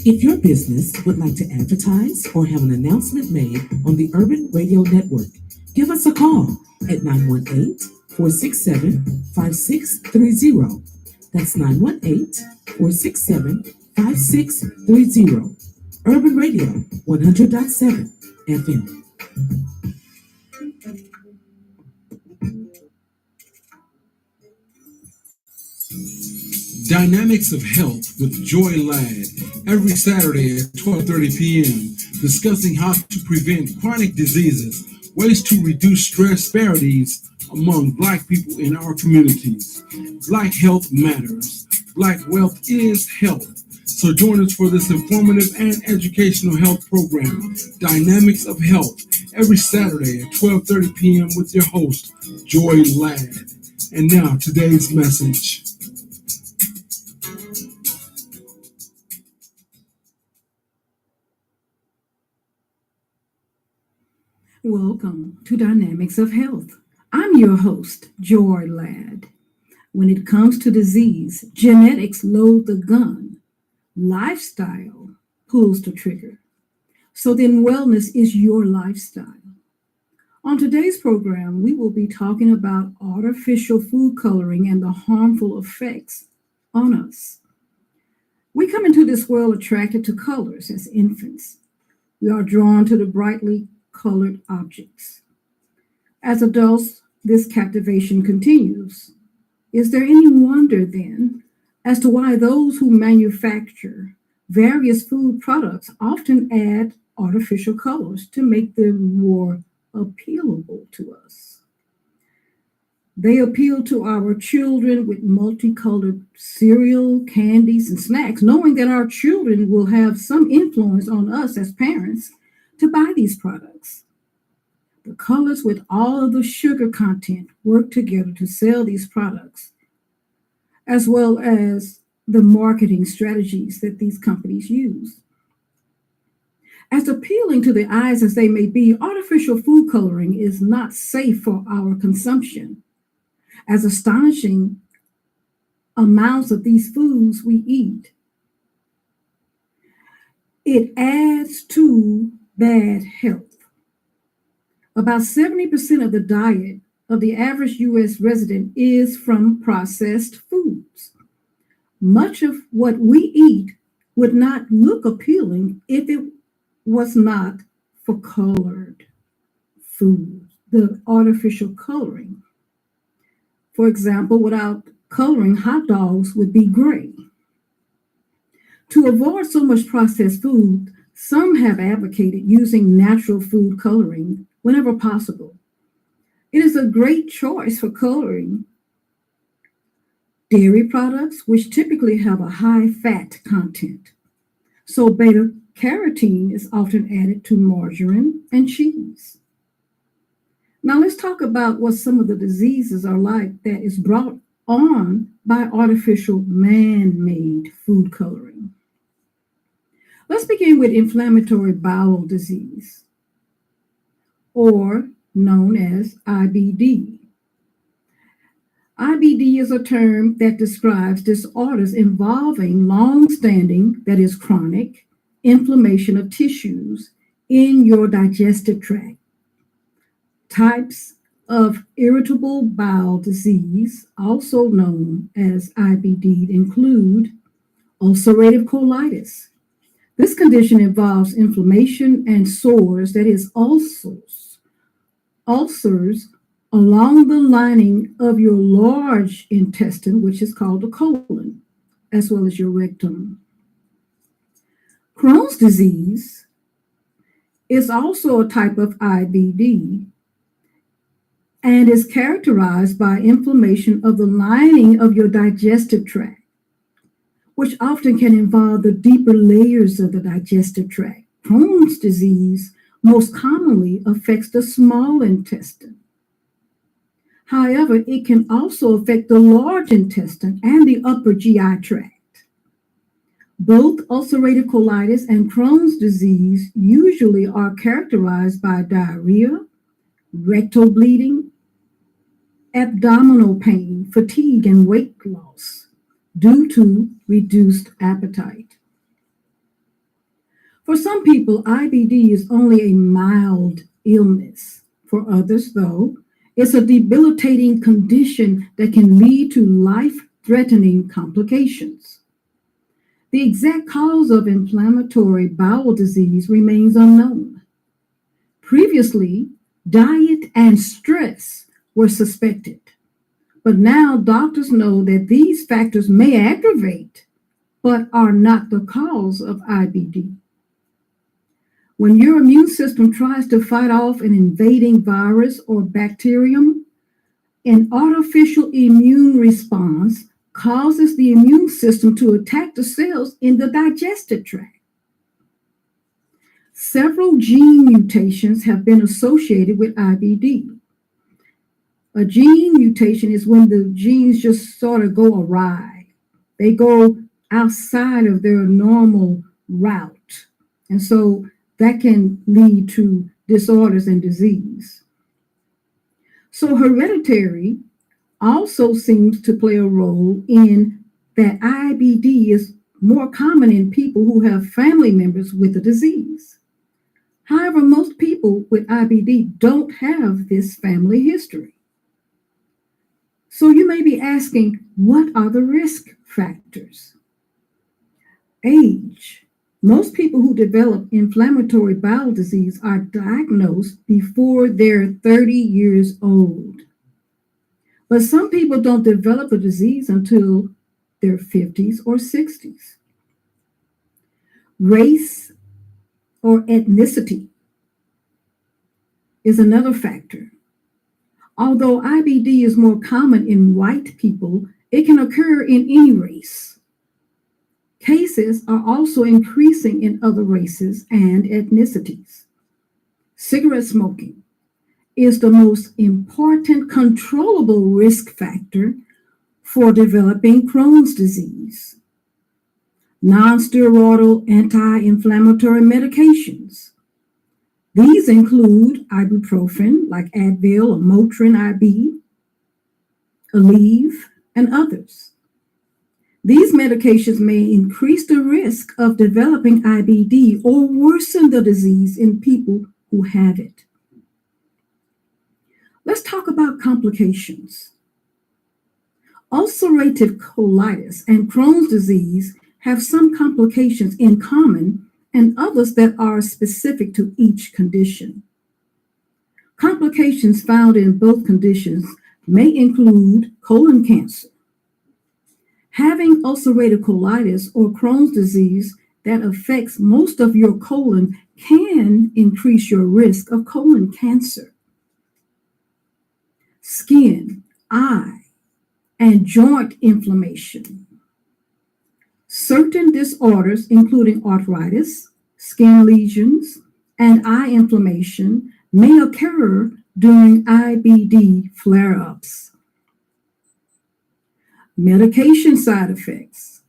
If your business would like to advertise or have an announcement made on the Urban Radio Network, give us a call at 918-467-5630. That's 918-467-5630. Urban Radio 100.7 FM. Dynamics of Health with Joy Ladd every Saturday at 12:30 p.m. discussing how to prevent chronic diseases, ways to reduce stress disparities among Black people in our communities. Black health matters. Black wealth is health. So join us for this informative and educational health program, Dynamics of Health, every Saturday at 12:30 p.m. with your host, Joy Ladd. And now, today's message. Welcome to Dynamics of Health. I'm your host, Joy Ladd. When it comes to disease, genetics load the gun. Lifestyle pulls the trigger. So then wellness is your lifestyle. On today's program, we will be talking about artificial food coloring and the harmful effects on us. We come into this world attracted to colors as infants. We are drawn to the brightly colored objects. As adults, this captivation continues. Is there any wonder then as to why those who manufacture various food products often add artificial colors to make them more appealable to us? They appeal to our children with multicolored cereal, candies, and snacks, knowing that our children will have some influence on us as parents to buy these products. The colors with all of the sugar content work together to sell these products, as well as the marketing strategies that these companies use. As appealing to the eyes as they may be, artificial food coloring is not safe for our consumption, as astonishing amounts of these foods we eat. It adds to bad health. About 70% of the diet of the average U.S. resident is from processed foods. Much of what we eat would not look appealing if it was not for colored food, the artificial coloring. For example, without coloring, hot dogs would be gray. To avoid so much processed food, some have advocated using natural food coloring whenever possible. It is a great choice for coloring dairy products, which typically have a high fat content. So beta carotene is often added to margarine and cheese. Now let's talk about what some of the diseases are like that is brought on by artificial man-made food coloring. Let's begin with inflammatory bowel disease, or known as IBD. IBD is a term that describes disorders involving long-standing, that is chronic, inflammation of tissues in your digestive tract. Types of irritable bowel disease, also known as IBD, include ulcerative colitis. This condition involves inflammation and sores, that is ulcers along the lining of your large intestine, which is called the colon, as well as your rectum. Crohn's disease is also a type of IBD and is characterized by inflammation of the lining of your digestive tract, which often can involve the deeper layers of the digestive tract. Crohn's disease most commonly affects the small intestine. However, it can also affect the large intestine and the upper GI tract. Both ulcerative colitis and Crohn's disease usually are characterized by diarrhea, rectal bleeding, abdominal pain, fatigue, and weight loss due to reduced appetite. For some people, IBD is only a mild illness. For others, though, it's a debilitating condition that can lead to life-threatening complications. The exact cause of inflammatory bowel disease remains unknown. Previously, diet and stress were suspected, but now doctors know that these factors may aggravate, but are not the cause of IBD. When your immune system tries to fight off an invading virus or bacterium, an artificial immune response causes the immune system to attack the cells in the digestive tract. Several gene mutations have been associated with IBD. A gene mutation is when the genes just sort of go awry. They go outside of their normal route. And so that can lead to disorders and disease. So hereditary also seems to play a role in that IBD is more common in people who have family members with the disease. However, most people with IBD don't have this family history. So you may be asking, what are the risk factors? Age. Most people who develop inflammatory bowel disease are diagnosed before they're 30 years old. But some people don't develop the disease until their 50s or 60s. Race or ethnicity is another factor. Although IBD is more common in white people, it can occur in any race. Cases are also increasing in other races and ethnicities. Cigarette smoking is the most important controllable risk factor for developing Crohn's disease. Non-steroidal anti-inflammatory medications. These include ibuprofen, like Advil or Motrin IB, Aleve, and others. These medications may increase the risk of developing IBD or worsen the disease in people who have it. Let's talk about complications. Ulcerative colitis and Crohn's disease have some complications in common and others that are specific to each condition. Complications found in both conditions may include colon cancer. Having ulcerative colitis or Crohn's disease that affects most of your colon can increase your risk of colon cancer. Skin, eye, and joint inflammation. Certain disorders, including arthritis, skin lesions, and eye inflammation, may occur during IBD flare-ups. Medication side effects.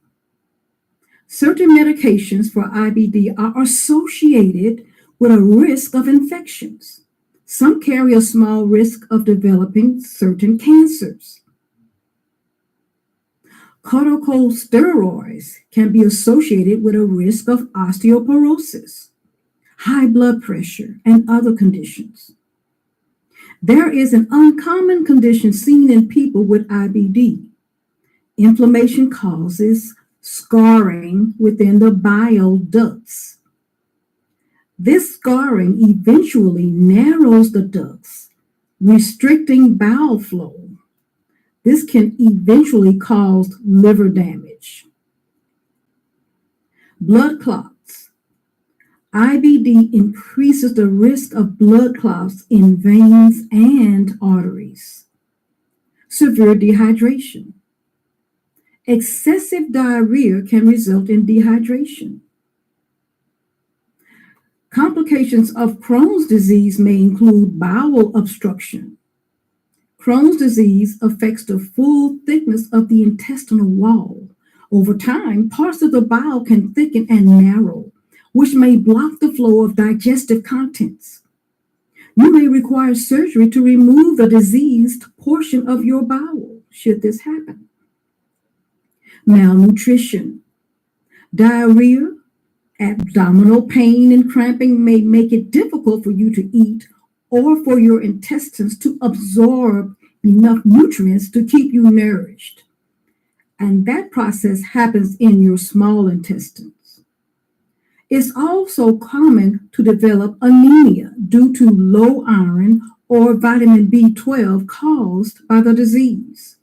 Certain medications for IBD are associated with a risk of infections. Some carry a small risk of developing certain cancers. Corticosteroids can be associated with a risk of osteoporosis, high blood pressure, and other conditions. There is an uncommon condition seen in people with IBD. Inflammation causes scarring within the bile ducts. This scarring eventually narrows the ducts, restricting bowel flow. This can eventually cause liver damage. Blood clots. IBD increases the risk of blood clots in veins and arteries. Severe dehydration. Excessive diarrhea can result in dehydration. Complications of Crohn's disease may include bowel obstruction. Crohn's disease affects the full thickness of the intestinal wall. Over time, parts of the bowel can thicken and narrow, which may block the flow of digestive contents. You may require surgery to remove the diseased portion of your bowel, should this happen. Malnutrition. Diarrhea, abdominal pain, and cramping may make it difficult for you to eat or for your intestines to absorb enough nutrients to keep you nourished. And that process happens in your small intestines. It's also common to develop anemia due to low iron or vitamin B12 caused by the disease.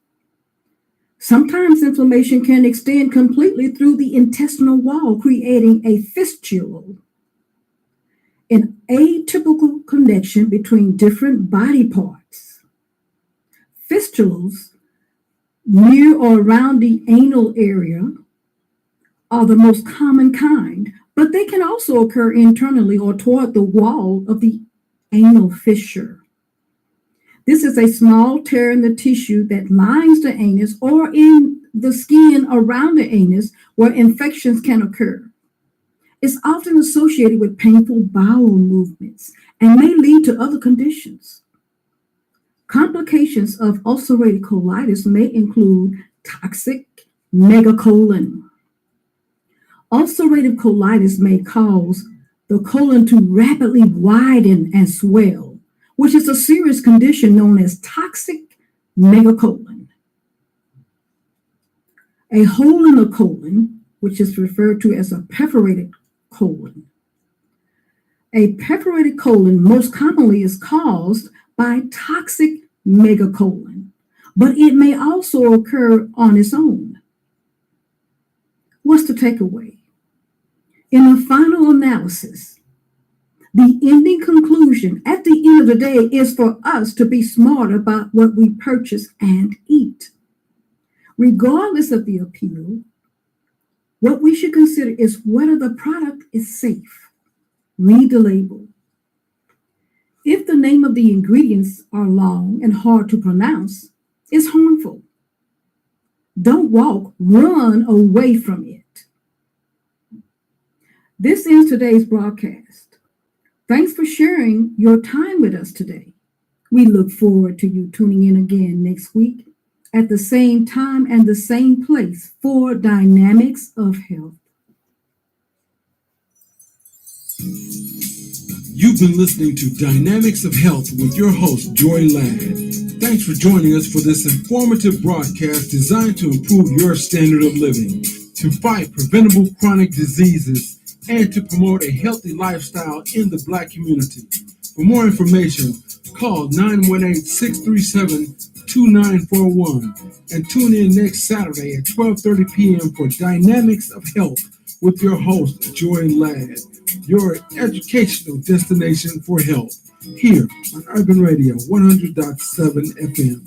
Sometimes inflammation can extend completely through the intestinal wall, creating a fistula, an atypical connection between different body parts. Fistulas near or around the anal area are the most common kind, but they can also occur internally or toward the wall of the anal fissure. This is a small tear in the tissue that lines the anus or in the skin around the anus where infections can occur. It's often associated with painful bowel movements and may lead to other conditions. Complications of ulcerative colitis may include toxic megacolon. Ulcerative colitis may cause the colon to rapidly widen and swell, which is a serious condition known as toxic megacolon. A hole in the colon, which is referred to as a perforated colon. A perforated colon most commonly is caused by toxic megacolon, but it may also occur on its own. What's the takeaway? In a final analysis, the ending conclusion at the end of the day is for us to be smart about what we purchase and eat. Regardless of the appeal, what we should consider is whether the product is safe. Read the label. If the name of the ingredients are long and hard to pronounce, it's harmful. Don't walk, run away from it. This ends today's broadcast. Thanks for sharing your time with us today. We look forward to you tuning in again next week at the same time and the same place for Dynamics of Health. You've been listening to Dynamics of Health with your host, Joy Ladd. Thanks for joining us for this informative broadcast designed to improve your standard of living, to fight preventable chronic diseases, and to promote a healthy lifestyle in the Black community. For more information, call 918-637-2941 and tune in next Saturday at 12:30 p.m. for Dynamics of Health with your host, Joy Ladd, your educational destination for health, here on Urban Radio 100.7 FM.